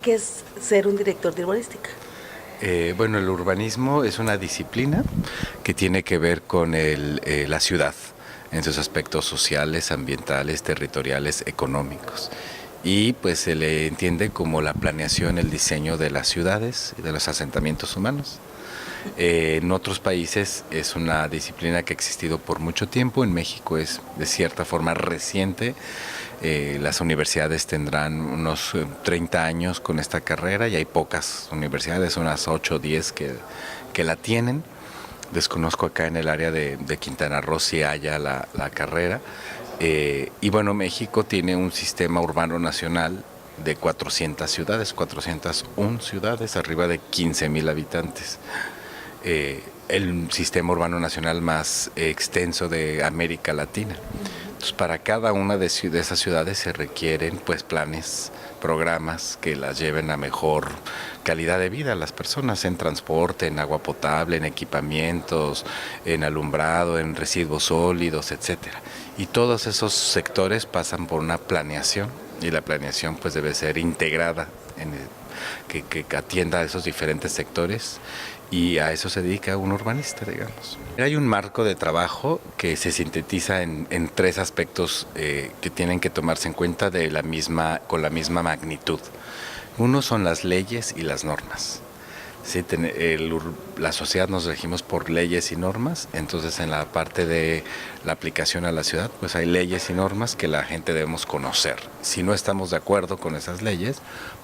¿Qué es ser un director de urbanística? Bueno, el urbanismo es una disciplina que tiene que ver con la ciudad en sus aspectos sociales, ambientales, territoriales, económicos. Y pues se le entiende como la planeación, el diseño de las ciudades y de los asentamientos humanos. En otros países es una disciplina que ha existido por mucho tiempo. En México es de cierta forma reciente. Las universidades tendrán unos 30 años con esta carrera y hay pocas universidades, unas 8 o 10 que la tienen. Desconozco acá en el área de Quintana Roo si haya la carrera. Y bueno, México tiene un sistema urbano nacional de 400 ciudades, 401 ciudades, arriba de 15,000 habitantes. El sistema urbano nacional más extenso de América Latina. Entonces, para cada una de esas ciudades se requieren pues planes, programas que las lleven a mejor calidad de vida a las personas en transporte, en agua potable, en equipamientos, en alumbrado, en residuos sólidos, etcétera. Y todos esos sectores pasan por una planeación y la planeación pues debe ser integrada que atienda a esos diferentes sectores y a eso se dedica un urbanista, digamos. Hay un marco de trabajo que se sintetiza en tres aspectos que tienen que tomarse en cuenta con la misma magnitud. Uno son las leyes y las normas. Sí, la sociedad nos regimos por leyes y normas, entonces en la parte de la aplicación a la ciudad, pues hay leyes y normas que la gente debemos conocer. Si no estamos de acuerdo con esas leyes,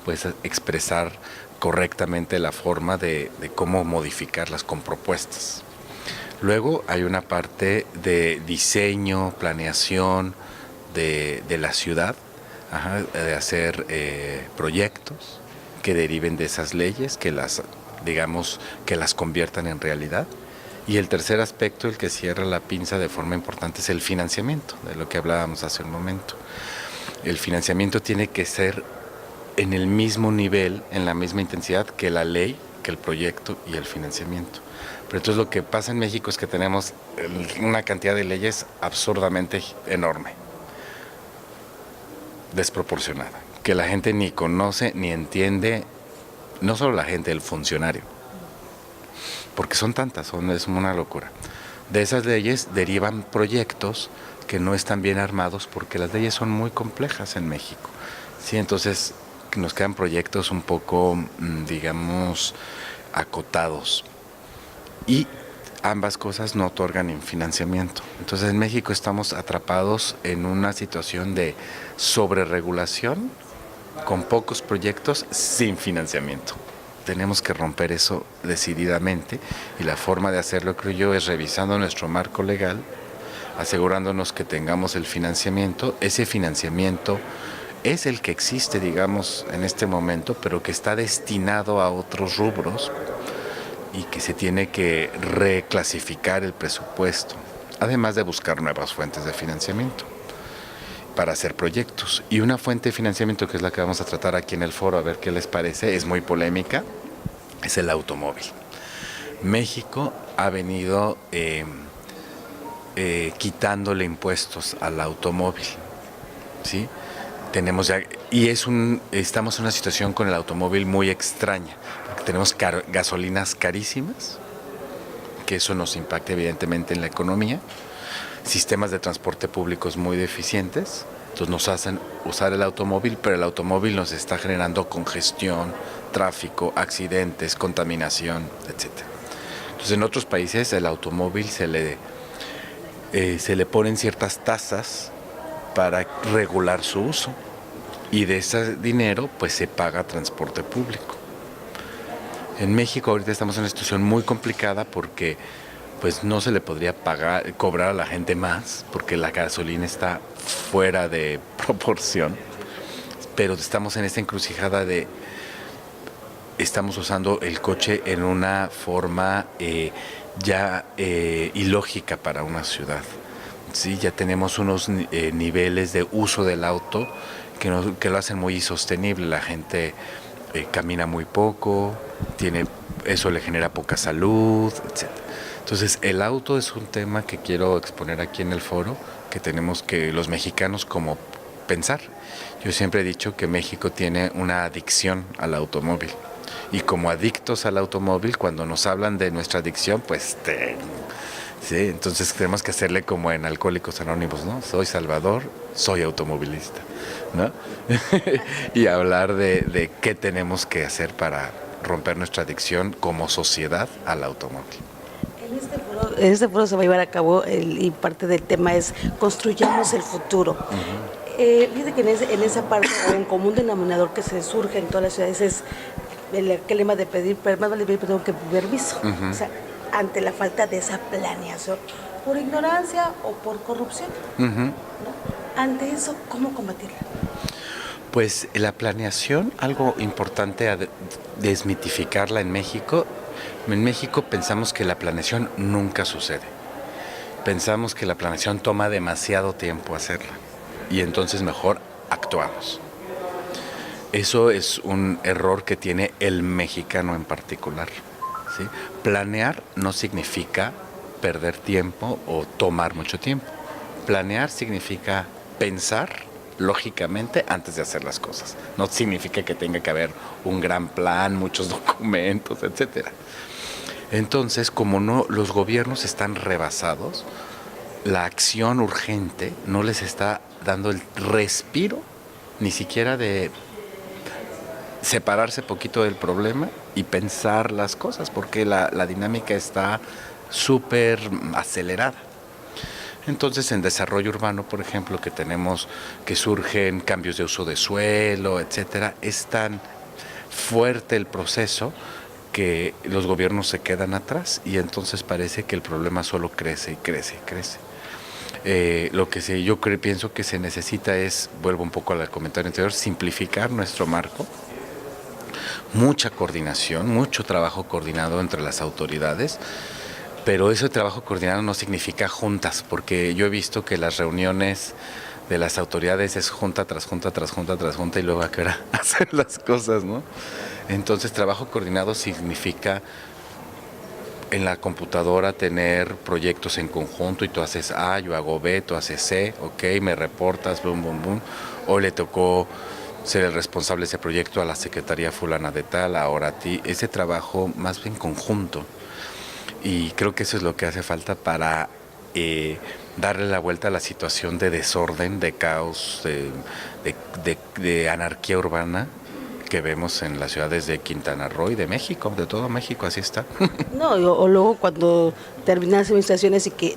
pues expresar correctamente la forma de cómo modificarlas con propuestas. Luego hay una parte de diseño, planeación de la ciudad, de hacer proyectos que deriven de esas leyes, que las conviertan en realidad. Y el tercer aspecto, el que cierra la pinza de forma importante, es el financiamiento, de lo que hablábamos hace un momento. El financiamiento tiene que ser en el mismo nivel, en la misma intensidad que la ley, que el proyecto y el financiamiento. Pero entonces lo que pasa en México es que tenemos una cantidad de leyes absurdamente enorme, desproporcionada, que la gente ni conoce ni entiende, no solo la gente, el funcionario, porque son tantas, es una locura. De esas leyes derivan proyectos que no están bien armados porque las leyes son muy complejas en México. Sí, entonces nos quedan proyectos un poco, digamos, acotados. Y ambas cosas no otorgan financiamiento. Entonces en México estamos atrapados en una situación de sobreregulación con pocos proyectos sin financiamiento. Tenemos que romper eso decididamente y la forma de hacerlo, creo yo, es revisando nuestro marco legal, asegurándonos que tengamos el financiamiento. Ese financiamiento es el que existe, digamos, en este momento, pero que está destinado a otros rubros y que se tiene que reclasificar el presupuesto, además de buscar nuevas fuentes de financiamiento para hacer proyectos. Y una fuente de financiamiento, que es la que vamos a tratar aquí en el foro, a ver qué les parece, es muy polémica, es el automóvil. México ha venido quitándole impuestos al automóvil, ¿sí? Estamos en una situación con el automóvil muy extraña, porque tenemos gasolinas carísimas, que eso nos impacta evidentemente en la economía, sistemas de transporte públicos muy deficientes, entonces nos hacen usar el automóvil, pero el automóvil nos está generando congestión, tráfico, accidentes, contaminación, etcétera. Entonces en otros países el automóvil se le ponen ciertas tasas para regular su uso y de ese dinero pues se paga transporte público. En México ahorita estamos en una situación muy complicada porque pues no se le podría cobrar a la gente más porque la gasolina está fuera de proporción, pero estamos en esta encrucijada estamos usando el coche en una forma ilógica para una ciudad. Sí, ya tenemos unos niveles de uso del auto que lo hacen muy insostenible. La gente camina muy poco, eso le genera poca salud, etc. Entonces el auto es un tema que quiero exponer aquí en el foro, que tenemos que los mexicanos como pensar. Yo siempre he dicho que México tiene una adicción al automóvil. Y como adictos al automóvil, cuando nos hablan de nuestra adicción, pues sí, entonces tenemos que hacerle como en Alcohólicos Anónimos, ¿no? Soy Salvador, soy automovilista, ¿no? Y hablar de qué tenemos que hacer para romper nuestra adicción como sociedad al automóvil. En este foro se va a llevar a cabo y parte del tema es construyamos el futuro. Fíjate que en esa parte, o en común denominador que se surge en todas las ciudades es el lema de pedir, más vale pedir perdón que permiso. O sea, ante la falta de esa planeación, por ignorancia o por corrupción. ¿No? Ante eso, ¿cómo combatirla? Pues la planeación, algo importante a desmitificarla en México. En México pensamos que la planeación nunca sucede. Pensamos que la planeación toma demasiado tiempo hacerla y entonces mejor actuamos. Eso es un error que tiene el mexicano en particular, ¿sí? Planear no significa perder tiempo o tomar mucho tiempo. Planear significa pensar lógicamente antes de hacer las cosas. No significa que tenga que haber un gran plan, muchos documentos, etcétera. Entonces, como no, los gobiernos están rebasados, la acción urgente no les está dando el respiro, ni siquiera de separarse poquito del problema y pensar las cosas, porque la dinámica está súper acelerada. Entonces, en desarrollo urbano, por ejemplo, que surgen cambios de uso de suelo, etcétera, es tan fuerte el proceso que los gobiernos se quedan atrás y entonces parece que el problema solo crece y crece y crece. Lo que pienso que se necesita es, vuelvo un poco al comentario anterior, simplificar nuestro marco, mucha coordinación, mucho trabajo coordinado entre las autoridades, pero ese trabajo coordinado no significa juntas, porque yo he visto que las reuniones de las autoridades es junta tras junta tras junta tras junta y luego a qué hora hacen las cosas, ¿no? Entonces, trabajo coordinado significa en la computadora tener proyectos en conjunto y tú haces A, yo hago B, tú haces C, ok, me reportas, boom, boom, boom. Hoy le tocó ser el responsable de ese proyecto a la Secretaría fulana de tal, ahora a ti. Ese trabajo más bien conjunto. Y creo que eso es lo que hace falta para darle la vuelta a la situación de desorden, de caos, de anarquía urbana que vemos en las ciudades de Quintana Roo y de México, de todo México, así está. No, o luego cuando terminan las administraciones y que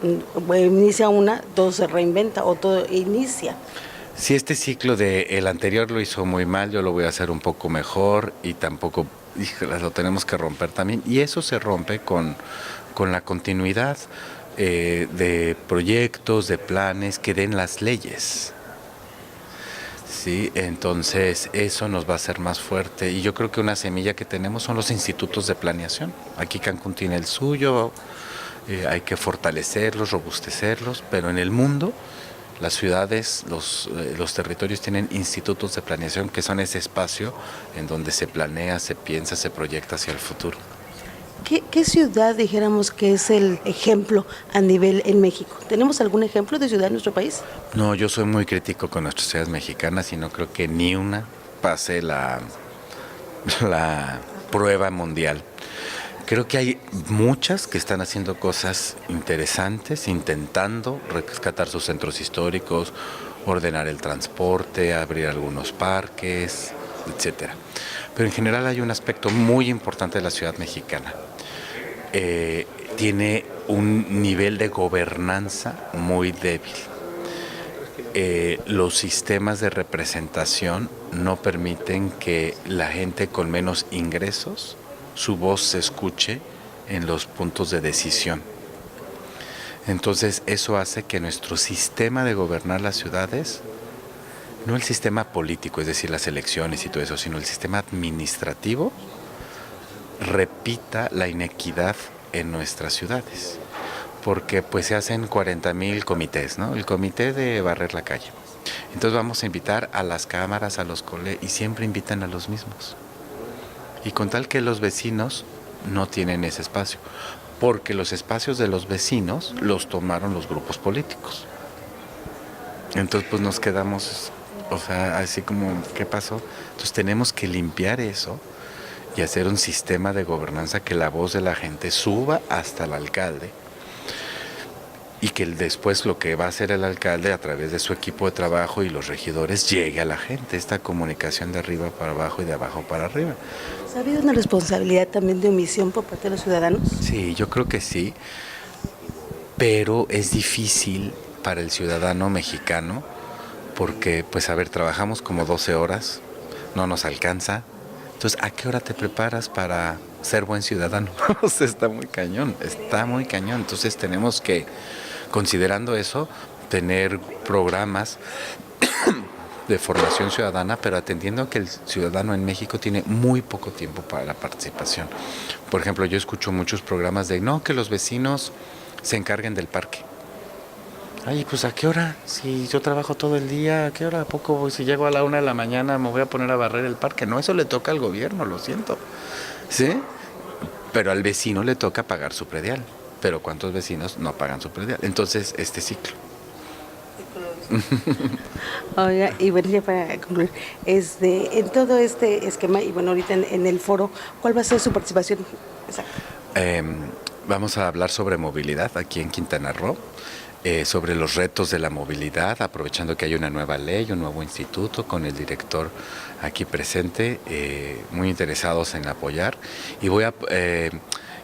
inicia una, todo se reinventa o todo inicia. Si este ciclo el anterior lo hizo muy mal, yo lo voy a hacer un poco mejor y tampoco, lo tenemos que romper también. Y eso se rompe con la continuidad de proyectos, de planes que den las leyes. Sí, entonces eso nos va a hacer más fuerte y yo creo que una semilla que tenemos son los institutos de planeación. Aquí Cancún tiene el suyo, hay que fortalecerlos, robustecerlos, pero en el mundo las ciudades, los territorios tienen institutos de planeación que son ese espacio en donde se planea, se piensa, se proyecta hacia el futuro. ¿Qué ciudad dijéramos que es el ejemplo a nivel en México? ¿Tenemos algún ejemplo de ciudad en nuestro país? No, yo soy muy crítico con nuestras ciudades mexicanas y no creo que ni una pase la prueba mundial. Creo que hay muchas que están haciendo cosas interesantes, intentando rescatar sus centros históricos, ordenar el transporte, abrir algunos parques, etcétera. Pero en general hay un aspecto muy importante de la ciudad mexicana. Tiene un nivel de gobernanza muy débil. Los sistemas de representación no permiten que la gente con menos ingresos, su voz se escuche en los puntos de decisión. Entonces eso hace que nuestro sistema de gobernar las ciudades, no el sistema político, es decir, las elecciones y todo eso, sino el sistema administrativo, repita la inequidad en nuestras ciudades. Porque pues se hacen 40,000 comités, ¿no? El comité de barrer la calle. Entonces vamos a invitar a las cámaras, a los colegios, y siempre invitan a los mismos. Y con tal que los vecinos no tienen ese espacio, porque los espacios de los vecinos los tomaron los grupos políticos. Entonces pues nos quedamos O sea, así como, ¿qué pasó? Entonces tenemos que limpiar eso y hacer un sistema de gobernanza que la voz de la gente suba hasta el alcalde y que después lo que va a hacer el alcalde a través de su equipo de trabajo y los regidores llegue a la gente, esta comunicación de arriba para abajo y de abajo para arriba. ¿Ha habido una responsabilidad también de omisión por parte de los ciudadanos? Sí, yo creo que sí, pero es difícil para el ciudadano mexicano porque, pues a ver, trabajamos como 12 horas, no nos alcanza. Entonces, ¿a qué hora te preparas para ser buen ciudadano? O sea, está muy cañón, está muy cañón. Entonces tenemos que, considerando eso, tener programas de formación ciudadana, pero atendiendo a que el ciudadano en México tiene muy poco tiempo para la participación. Por ejemplo, yo escucho muchos programas de, no, que los vecinos se encarguen del parque. Ay, pues ¿a qué hora? Si yo trabajo todo el día, ¿a qué hora? ¿A poco voy? Si llego a la 1 de la mañana me voy a poner a barrer el parque. No, eso le toca al gobierno, lo siento. ¿Sí? Pero al vecino le toca pagar su predial. Pero ¿cuántos vecinos no pagan su predial? Entonces, este ciclo. Oiga, y bueno, ya para concluir, en todo este esquema, y bueno, ahorita en el foro, ¿cuál va a ser su participación? Exacto. Vamos a hablar sobre movilidad aquí en Quintana Roo. Sobre los retos de la movilidad, aprovechando que hay una nueva ley, un nuevo instituto con el director aquí presente, muy interesados en apoyar. Y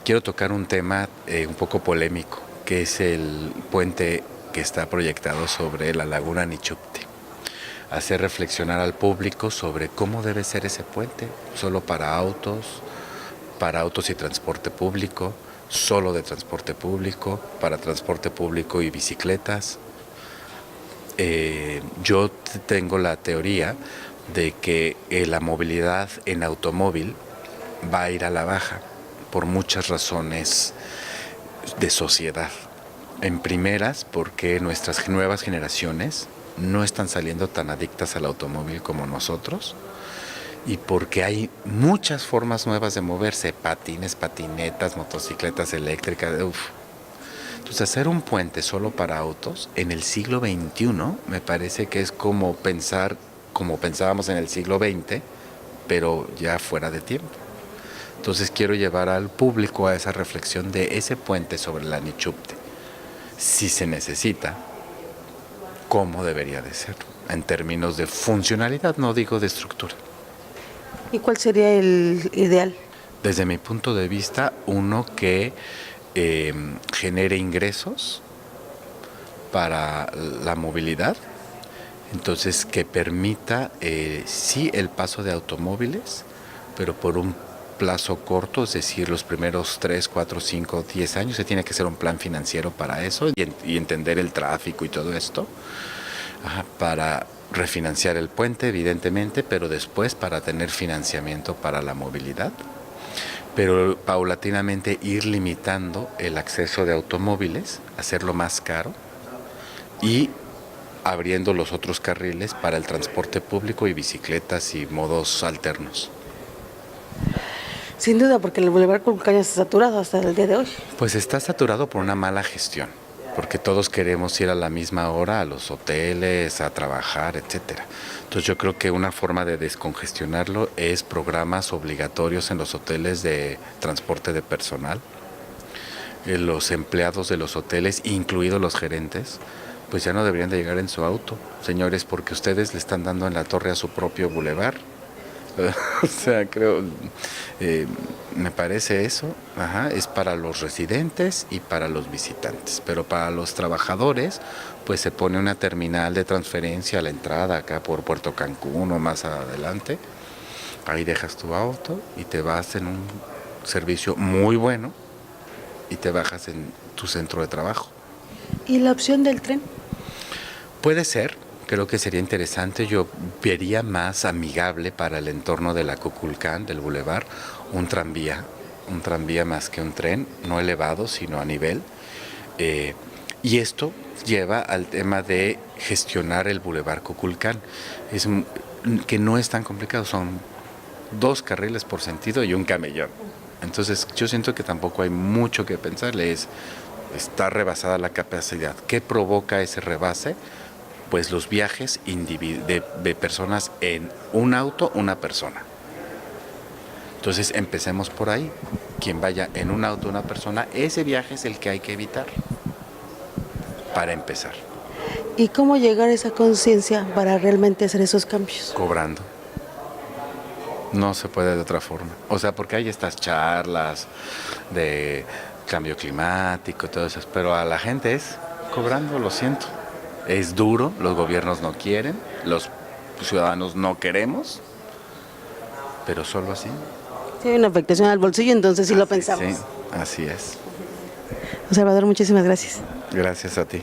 quiero tocar un tema un poco polémico, que es el puente que está proyectado sobre la laguna Nichupte. Hacer reflexionar al público sobre cómo debe ser ese puente, solo para autos y transporte público, solo de transporte público, para transporte público y bicicletas. Yo tengo la teoría de que la movilidad en automóvil va a ir a la baja por muchas razones de sociedad. En primeras, porque nuestras nuevas generaciones no están saliendo tan adictas al automóvil como nosotros, y porque hay muchas formas nuevas de moverse, patines, patinetas, motocicletas eléctricas, Entonces hacer un puente solo para autos en el siglo XXI me parece que es como pensábamos en el siglo XX, pero ya fuera de tiempo. Entonces quiero llevar al público a esa reflexión de ese puente sobre la Nichupte. Si se necesita, ¿cómo debería de ser? En términos de funcionalidad, no digo de estructura. ¿Y cuál sería el ideal? Desde mi punto de vista, uno que genere ingresos para la movilidad, entonces que permita sí el paso de automóviles, pero por un plazo corto, es decir, los primeros 3, 4, 5, 10 años se tiene que hacer un plan financiero para eso y entender el tráfico y todo esto, para refinanciar el puente, evidentemente, pero después para tener financiamiento para la movilidad, pero paulatinamente ir limitando el acceso de automóviles, hacerlo más caro y abriendo los otros carriles para el transporte público y bicicletas y modos alternos. Sin duda, porque el Boulevard Cuculcán está saturado hasta el día de hoy. Pues está saturado por una mala gestión, porque todos queremos ir a la misma hora a los hoteles, a trabajar, etcétera. Entonces yo creo que una forma de descongestionarlo es programas obligatorios en los hoteles de transporte de personal. Los empleados de los hoteles, incluidos los gerentes, pues ya no deberían de llegar en su auto, señores, porque ustedes le están dando en la torre a su propio bulevar. O sea, me parece eso, es para los residentes y para los visitantes, pero para los trabajadores, pues se pone una terminal de transferencia a la entrada acá por Puerto Cancún o más adelante, ahí dejas tu auto y te vas en un servicio muy bueno y te bajas en tu centro de trabajo. ¿Y la opción del tren? Puede ser. Creo que sería interesante, yo vería más amigable para el entorno de la Cuculcán, del bulevar, un tranvía más que un tren, no elevado, sino a nivel. Y esto lleva al tema de gestionar el bulevar Cuculcán, que no es tan complicado, son 2 carriles por sentido y un camellón. Entonces yo siento que tampoco hay mucho que pensarle, está rebasada la capacidad. ¿Qué provoca ese rebase? pues los viajes de personas en un auto, una persona. Entonces empecemos por ahí. Quien vaya en un auto, una persona, ese viaje es el que hay que evitar para empezar. ¿Y cómo llegar a esa conciencia para realmente hacer esos cambios? Cobrando. No se puede de otra forma. O sea, porque hay estas charlas de cambio climático, todo eso, pero a la gente es cobrando, lo siento. Es duro, los gobiernos no quieren, los ciudadanos no queremos, pero solo así. Sí, hay una afectación al bolsillo, entonces sí lo pensamos. Sí, así es. Salvador, muchísimas gracias. Gracias a ti.